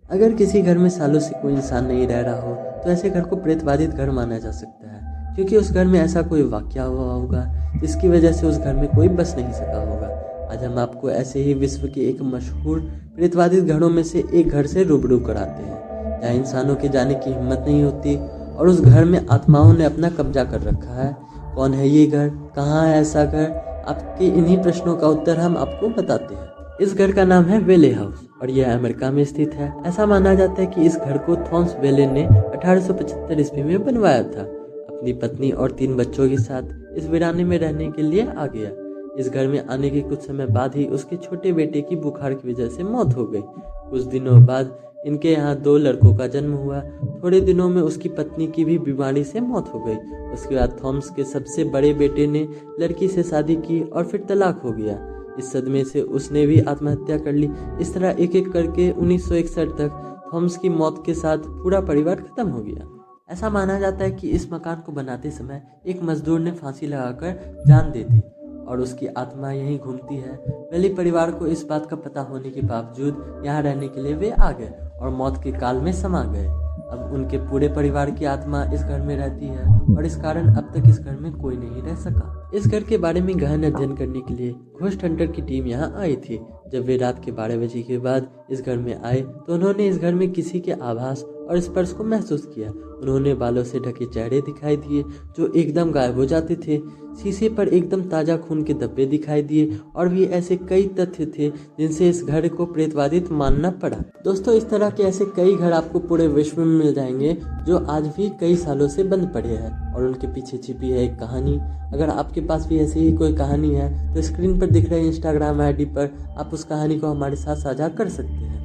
अगर किसी घर में सालों से कोई इंसान नहीं रह रहा हो तो ऐसे घर को प्रेतबाधित घर माना जा सकता है, क्योंकि उस घर में ऐसा कोई वाकया हुआ होगा जिसकी वजह से उस घर में कोई बस नहीं सका होगा। आज हम आपको ऐसे ही विश्व के एक मशहूर प्रेतबाधित घरों में से एक घर से रूबरू कराते हैं, जहाँ इंसानों के जाने की हिम्मत नहीं होती और उस घर में आत्माओं ने अपना कब्जा कर रखा है। कौन है ये घर, कहाँ है ऐसा घर? आपके इन्हीं प्रश्नों का उत्तर हम आपको बताते हैं। इस घर का नाम है वेले हाउस और यह अमेरिका में स्थित है। ऐसा माना जाता है कि इस घर को थॉमस वेले ने 1875 ईस्वी में बनवाया था। अपनी पत्नी और 3 बच्चों के साथ इस वीराने में रहने के लिए आ गया। इस घर में आने के कुछ समय बाद ही उसके छोटे बेटे की बुखार की वजह से मौत हो गई। कुछ दिनों बाद इनके यहाँ 2 लड़कों का जन्म हुआ। थोड़े दिनों में उसकी पत्नी की भी बीमारी से मौत हो गई। उसके बाद थॉमस के सबसे बड़े बेटे ने लड़की से शादी की और फिर तलाक हो गया। इस सदमे से उसने भी आत्महत्या कर ली। इस तरह एक एक करके 1961 तक थॉमस की मौत के साथ पूरा परिवार खत्म हो गया। ऐसा माना जाता है कि इस मकान को बनाते समय एक मजदूर ने फांसी लगाकर जान दे दी और उसकी आत्मा यहीं घूमती है। वेले परिवार को इस बात का पता होने के बावजूद यहाँ रहने के लिए वे आ गए और मौत के काल में समा गए। अब उनके पूरे परिवार की आत्मा इस घर में रहती है और इस कारण अब तक इस घर में कोई नहीं रह सका। इस घर के बारे में गहन अध्ययन करने के लिए घोस्ट हंटर की टीम यहाँ आई थी। जब वे रात के 12 बजे के बाद इस घर में आए तो उन्होंने इस घर में किसी के आभास और स्पर्श को महसूस किया। उन्होंने बालों से ढके चेहरे दिखाई दिए जो एकदम गायब हो जाते थे। शीशे पर एकदम ताज़ा खून के धब्बे दिखाई दिए और भी ऐसे कई तथ्य थे जिनसे इस घर को प्रेतबाधित मानना पड़ा। दोस्तों, इस तरह के ऐसे कई घर आपको पूरे विश्व में मिल जाएंगे जो आज भी कई सालों से बंद पड़े हैं और उनके पीछे छिपी है एक कहानी। अगर आपके पास भी ऐसी ही कोई कहानी है तो स्क्रीन पर दिख रहे इंस्टाग्राम ID पर आप उस कहानी को हमारे साथ साझा कर सकते हैं।